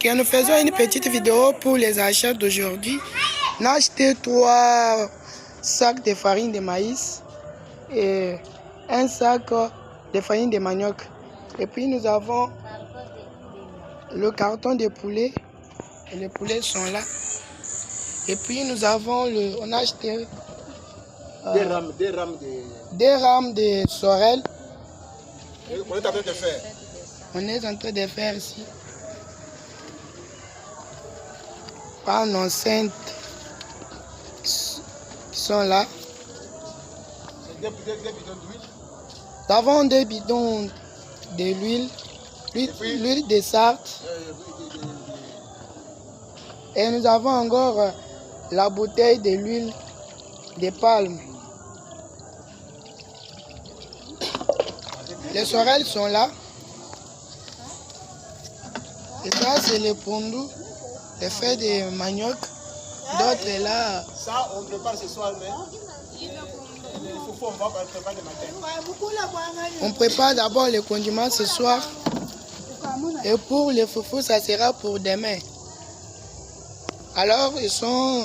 Ok, nous faisons une petite vidéo pour les achats d'aujourd'hui. On a acheté 3 sacs de farine de maïs et un sac de farine de manioc. Et puis nous avons le carton de poulet. Et les poulets sont là. Et puis nous avons on a acheté des rames de sorel. On est en train de faire. On est en train de faire ici. Par nos enceintes qui sont là. Des bidons d'huile. Nous avons des bidons de l'huile de sarthe. Et nous avons encore la bouteille de l'huile de palme. Les sorels sont là. Et ça, c'est le pondou, le fait de manioc. D'autres là. Ça, on prépare ce soir, mais les foufous, on va préparer le matin. On prépare d'abord les condiments ce soir. Et pour les foufous, ça sera pour demain. Alors, ils sont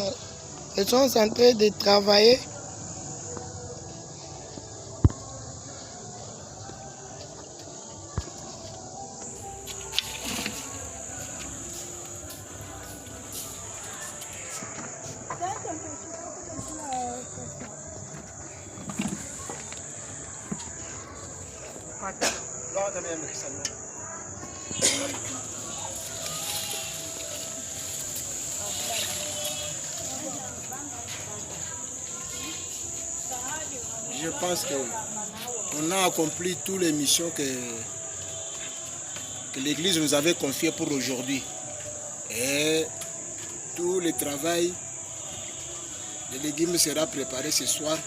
en train de travailler. Je pense qu'on a accompli toutes les missions que l'Église nous avait confiées pour aujourd'hui. Et tout le travail des légumes sera préparé ce soir.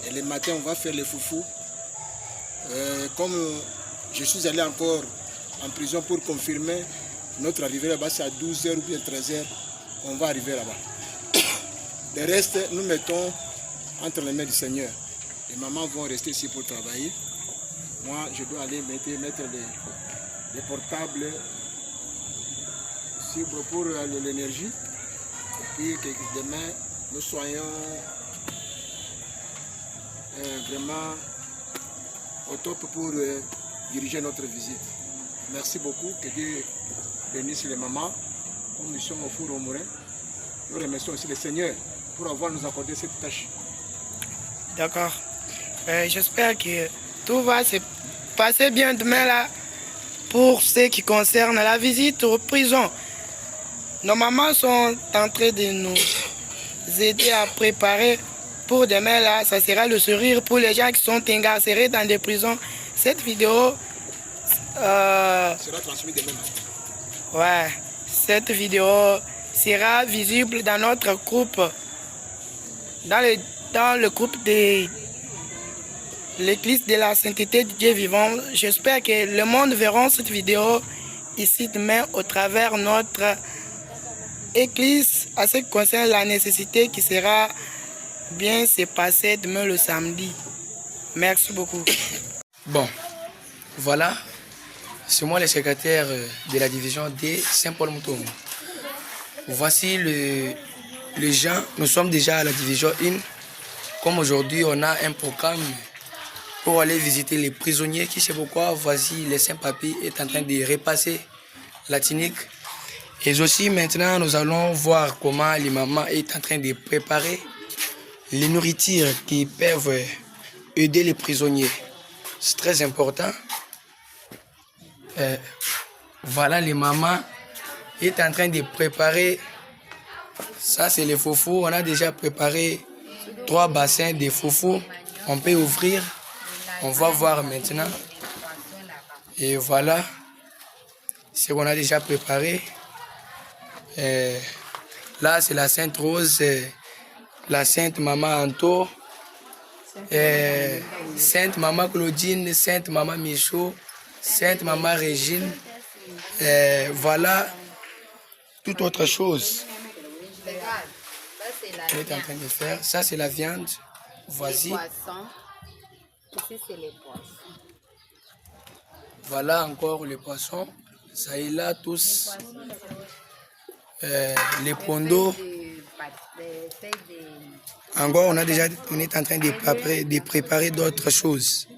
Et le matin, on va faire les foufous. Comme je suis allé encore en prison pour confirmer notre arrivée là-bas, c'est à 12h ou bien 13h, on va arriver là-bas. Le reste, nous mettons entre les mains du Seigneur. Les mamans vont rester ici pour travailler. Moi, je dois aller mettre les portables ici pour l'énergie. Et puis que demain, nous soyons vraiment au top pour diriger notre visite. Merci beaucoup. Que Dieu bénisse les mamans. Comme nous sommes au four au Morin, nous remercions aussi le Seigneur pour avoir nous accordé cette tâche. D'accord. J'espère que tout va se passer bien demain là pour ce qui concerne la visite aux prisons. Nos mamans sont en train de nous aider à préparer pour demain là. Ça sera le sourire pour les gens qui sont incarcérés dans des prisons. Cette vidéo sera transmise demain. Ouais, cette vidéo sera visible dans notre groupe, dans le groupe de l'Église de la Sainteté de Dieu vivant. J'espère que le monde verra cette vidéo ici demain au travers notre Église à ce qui concerne la nécessité qui sera bien se passer demain le samedi. Merci beaucoup. Bon, voilà. C'est moi le secrétaire de la division D Saint-Paul-Moutoum. Voici les gens. Nous sommes déjà à la division 1. Comme aujourd'hui, on a un programme pour aller visiter les prisonniers. Qui sait pourquoi, voici le Saint-Papy est en train de repasser la clinique. Et aussi maintenant, nous allons voir comment les mamans est en train de préparer les nourritures qui peuvent aider les prisonniers. C'est très important. Voilà, les mamans est en train de préparer. Ça, c'est les foufous. On a déjà préparé 3 bassins de foufous. On peut ouvrir. On va voir maintenant. Et voilà ce qu'on a déjà préparé. Là, c'est la Sainte Rose, la Sainte Maman Anto, Sainte Maman Claudine, Sainte Maman Michaud, Sainte Maman Régine. Voilà toute autre chose. On est en train de faire. Ça, c'est la viande. Voici. Ici, c'est les poissons. Voilà encore les poissons. Ça est là, tous. Les pondos. Encore, on est en train de préparer d'autres choses.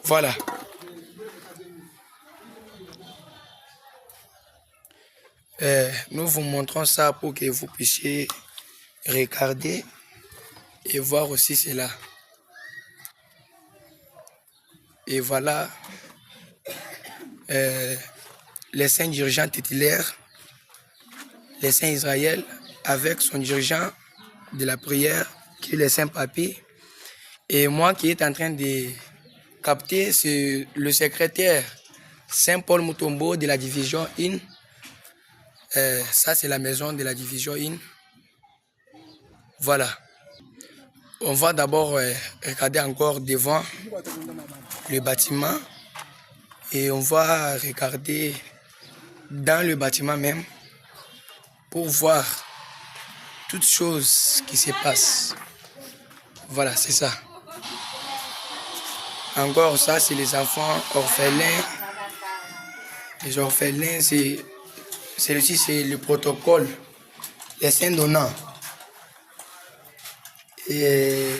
Voilà. Nous vous montrons ça pour que vous puissiez regarder et voir aussi cela. Et voilà les saints dirigeants titulaires, les saints Israël, avec son dirigeant de la prière, qui est le saint Papy. Et moi qui est en train de capter, c'est le secrétaire Saint Paul Mutombo de la division IN. Ça, c'est la maison de la division IN. Voilà. On va d'abord regarder encore devant le bâtiment et on va regarder dans le bâtiment même pour voir toutes choses qui se passent. Voilà, c'est ça. Encore ça, c'est les enfants orphelins. Les orphelins, celui-ci, c'est le protocole, les saints donnants. Et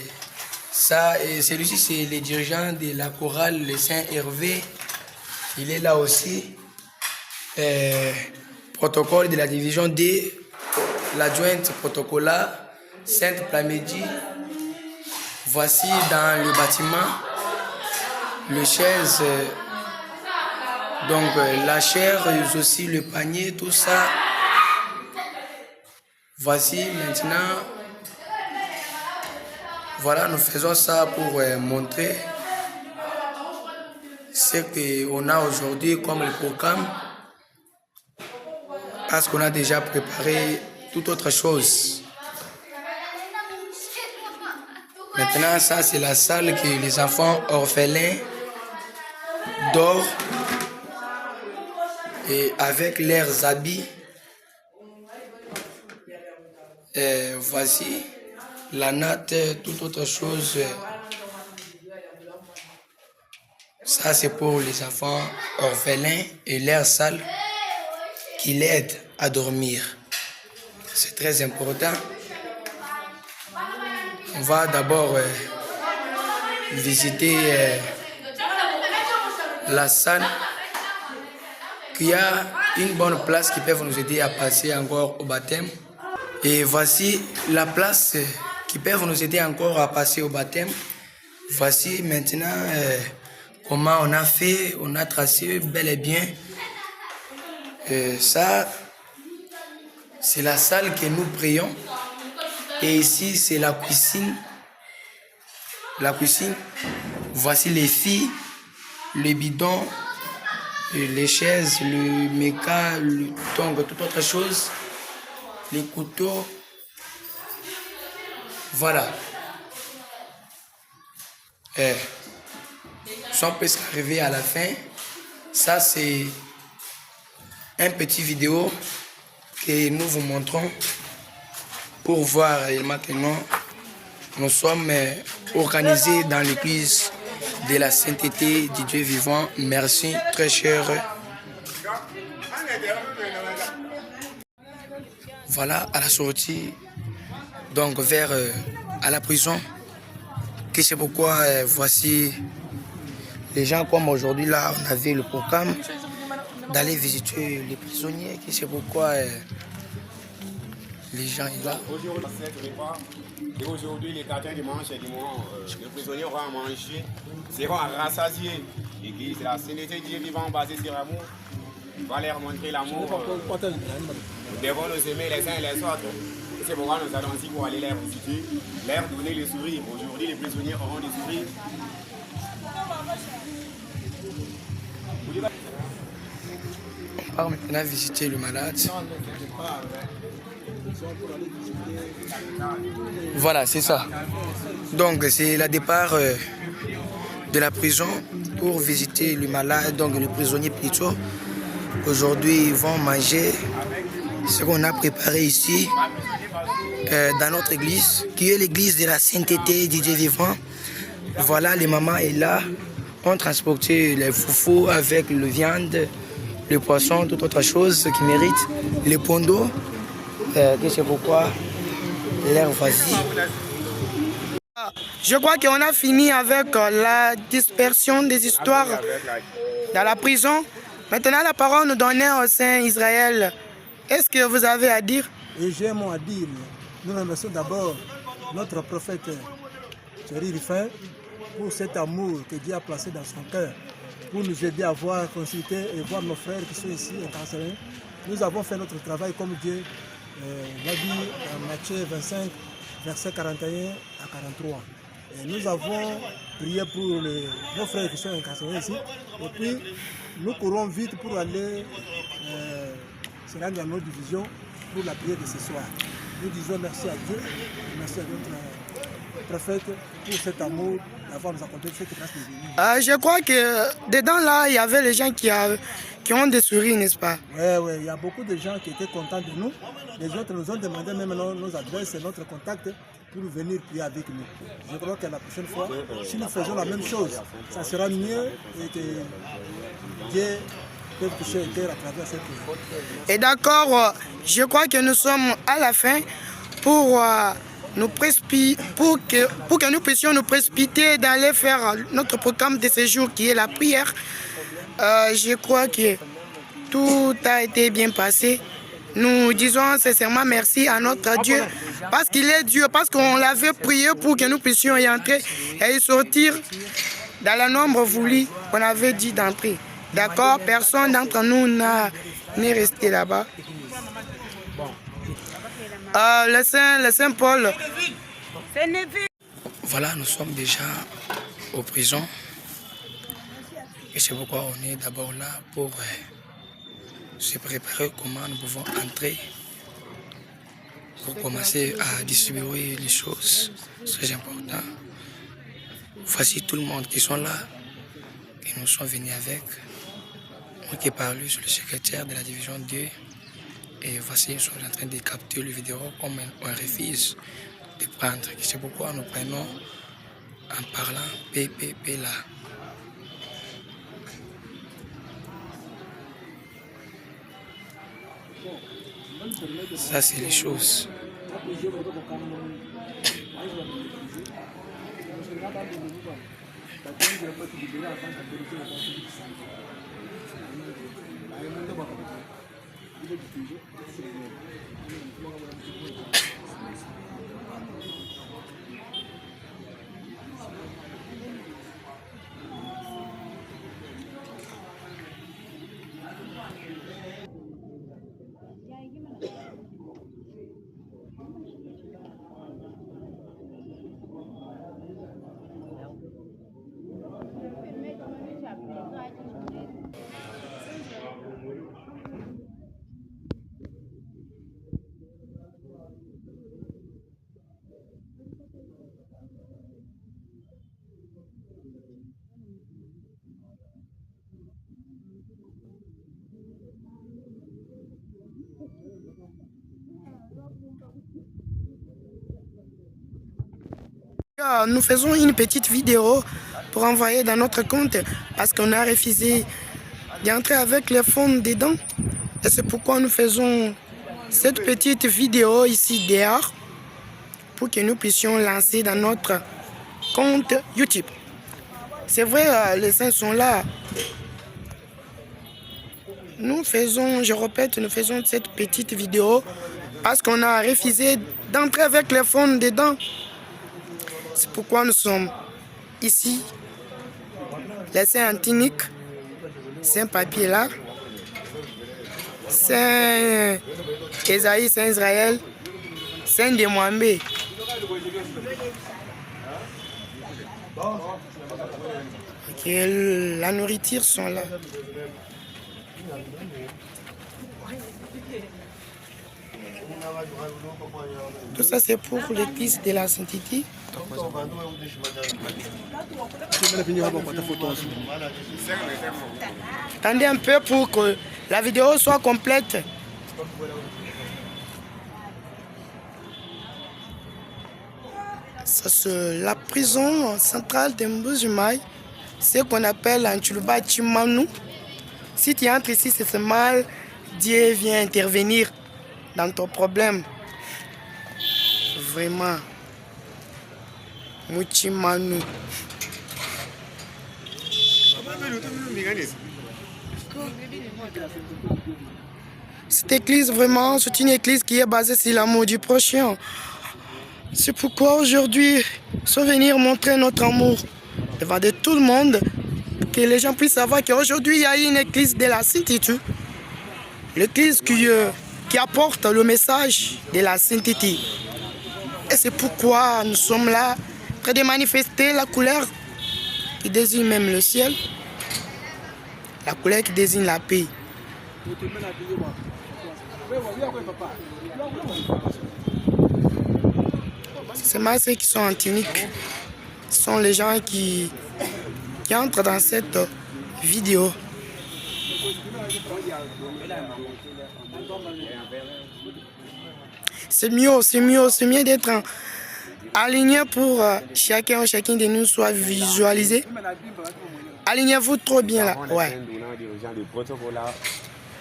ça, et celui-ci, c'est le dirigeant de la chorale, le saint Hervé. Il est là aussi. Protocole de la division D, l'adjointe protocolat, Sainte Plamédie. Voici dans le bâtiment le chaise, donc la chair, aussi le panier, tout ça. Voici maintenant, voilà, nous faisons ça pour montrer ce qu'on a aujourd'hui comme le programme, parce qu'on a déjà préparé toute autre chose. Maintenant, ça c'est la salle que les enfants orphelins dorment et avec leurs habits. Et voici la natte, toute autre chose. Ça c'est pour les enfants orphelins et leur salle qui l'aident à dormir. C'est très important. On va d'abord visiter la salle qui a une bonne place qui peut nous aider à passer encore au baptême. Et voici la place qui peut nous aider encore à passer au baptême. Voici maintenant comment on a fait, on a tracé bel et bien. Ça, c'est la salle que nous prions. Et ici, c'est la cuisine. La cuisine. Voici les filles, les bidons, les chaises, le méca, le tong, toute autre chose. Les couteaux. Voilà. Nous sommes presque arrivés à la fin. Ça, c'est un petit vidéo que nous vous montrons pour voir. Et maintenant, nous sommes organisés dans l'église de la sainteté du Dieu vivant. Merci, très cher. Voilà, à la sortie, donc vers à la prison, que c'est pourquoi voici les gens comme aujourd'hui là, on avait le programme d'aller visiter les prisonniers, que c'est pourquoi les gens sont là. Et aujourd'hui, les gardiens dimanche et dimanche, les prisonniers auront à manger, seront à rassasier. L'église de la sainteté du Dieu vivant basée sur l'amour. On va leur montrer l'amour. Nous devons nous aimer les uns et les autres. C'est pourquoi nous allons ici pour aller les visiter, leur donner le sourire. Aujourd'hui, les prisonniers auront des sourires. On part maintenant visiter le malade. Voilà, c'est ça. Donc, c'est le départ de la prison pour visiter le malade, donc le prisonnier plutôt. Aujourd'hui, ils vont manger ce qu'on a préparé ici dans notre église, qui est l'église de la sainteté du Dieu vivant. Voilà, les mamans est là, ont transporté les foufous avec le viande. le poisson, toute autre chose qui mérite, les ponts d'eau, que c'est pourquoi l'air voici. Je crois qu'on a fini avec la dispersion des histoires dans la prison. Maintenant, la parole nous donnait au Saint Israël. Est-ce que vous avez à dire? Et j'ai un mot à dire. Nous remercions d'abord notre prophète Thierry Rifin pour cet amour que Dieu a placé dans son cœur, pour nous aider à voir, consulter et voir nos frères qui sont ici incarcérés. Nous avons fait notre travail comme Dieu l'a dit dans Matthieu 25, versets 41 à 43. Et nous avons prié pour nos frères qui sont incarcérés ici. Et puis, nous courons vite pour aller se rendre dans nos divisions pour la prière de ce soir. Nous disons merci à Dieu, merci à notre prophète pour cet amour d'avoir nous accordé cette grâce de venir. Je crois que dedans là, il y avait les gens qui ont des souris, n'est-ce pas? Oui, il y a beaucoup de gens qui étaient contents de nous. Les autres nous ont demandé même nos adresses et notre contact pour venir prier avec nous. Je crois que la prochaine fois, si nous faisons la même chose, ça sera mieux et que Dieu peut toucher le cœur à travers cette prière. Et d'accord, je crois que nous sommes à la fin pour que nous puissions nous précipiter d'aller faire notre programme de séjour qui est la prière. Je crois que tout a été bien passé. Nous disons sincèrement merci à notre Dieu parce qu'il est Dieu, parce qu'on l'avait prié pour que nous puissions y entrer et y sortir dans le nombre voulu qu'on avait dit d'entrer. D'accord? Personne d'entre nous n'est resté là-bas. Le Saint Paul. Voilà, nous sommes déjà aux prisons. Et c'est pourquoi on est d'abord là pour se préparer comment nous pouvons entrer pour commencer à distribuer les choses. C'est très important. Voici tout le monde qui sont là, qui nous sont venus avec. Moi qui ai parlé sur le secrétaire de la division 2. Et voici, nous sommes en train de capter le vidéo comme on refuse de prendre. C'est pourquoi nous prenons en parlant PPP là. Ça, c'est les choses. Nous faisons une petite vidéo pour envoyer dans notre compte parce qu'on a refusé d'entrer avec les fonds dedans. Et c'est pourquoi nous faisons cette petite vidéo ici dehors pour que nous puissions lancer dans notre compte YouTube. C'est vrai, les saints sont là. Nous faisons, je répète, nous faisons cette petite vidéo parce qu'on a refusé d'entrer avec les fonds dedans. C'est pourquoi nous sommes ici. Les saints Antinique, Saint Papier là, Saint Esaïe, Saint Israël, Saint Demouambé. Ok, la nourriture sont là. Tout ça c'est pour l'église de la Sainteté. Attendez un peu pour que la vidéo soit complète. Ça, c'est la prison centrale de Mbujimaï, ce qu'on appelle en Tchoulouba Chimanou. Si tu entres ici, c'est mal, Dieu vient intervenir dans ton problème. Vraiment. Muchimanu. Cette église, vraiment, c'est une église qui est basée sur l'amour du prochain. C'est pourquoi aujourd'hui, nous venir montrer notre amour devant de tout le monde, pour que les gens puissent savoir qu'aujourd'hui, il y a une église de la sainteté. L'église qui apporte le message de la sainteté. Et c'est pourquoi nous sommes là, près de manifester la couleur qui désigne même le ciel, la couleur qui désigne la paix. Ces masses qui sont en tunique, ce sont les gens qui entrent dans cette vidéo. C'est mieux d'être aligné pour chacun de nous soit visualisé. Alignez-vous trop bien là. Ouais.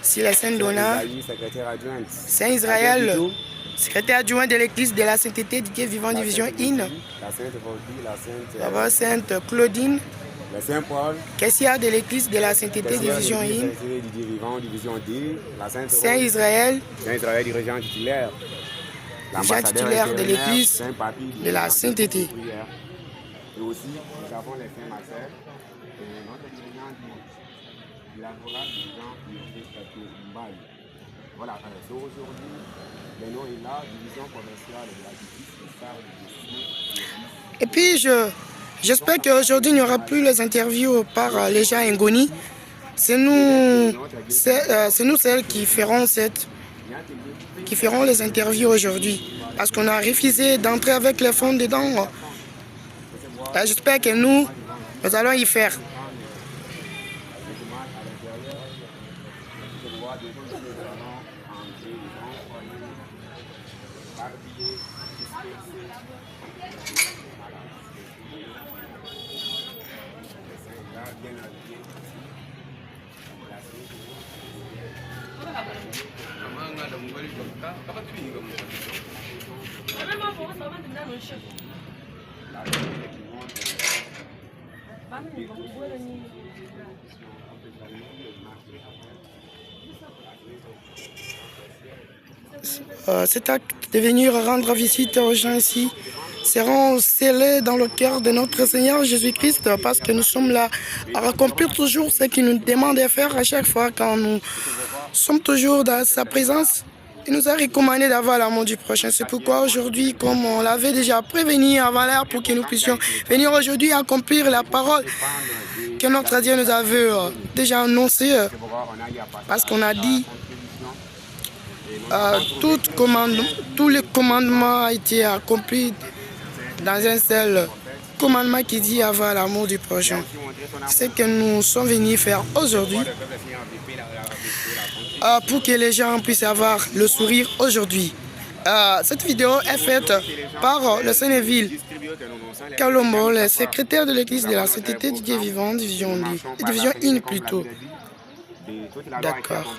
Si la Sainte Donna, Saint Israël, secrétaire adjoint de l'église de la sainteté du Dieu vivant division IN, la Sainte Claudine, le Saint Paul, caissière de l'église de la sainteté division IN, Saint Israël, dirigeant titulaire, de l'église de la sainteté. Et aussi, nous avons les saints Marcel et notre dirigeant du laboratoire dirigeant du Mbali. Voilà, c'est aujourd'hui, le nom est là, division commerciale de la justice, et puis, j'espère qu'aujourd'hui, il n'y aura plus les interviews par les gens Ngoni. C'est nous celles qui ferons les interviews aujourd'hui. Parce qu'on a refusé d'entrer avec les fonds dedans. J'espère que nous allons y faire. Cet acte de venir rendre visite aux gens ici seront scellés dans le cœur de notre Seigneur Jésus-Christ, parce que nous sommes là à accomplir toujours ce qu'il nous demande de faire à chaque fois quand nous sommes toujours dans sa présence. Il nous a recommandé d'avoir l'amour du prochain. C'est pourquoi aujourd'hui, comme on l'avait déjà prévenu avant l'heure, pour que nous puissions venir aujourd'hui accomplir la parole que notre Dieu nous avait déjà annoncée, parce qu'on a dit tout le commandement a été accompli dans un seul commandement qui dit avoir l'amour du prochain. C'est ce que nous sommes venus faire aujourd'hui, pour que les gens puissent avoir le sourire aujourd'hui. Cette vidéo est faite par le Sénéville Kalombo, le secrétaire de l'église de la sainteté du Dieu vivant, division IN plutôt. D'accord.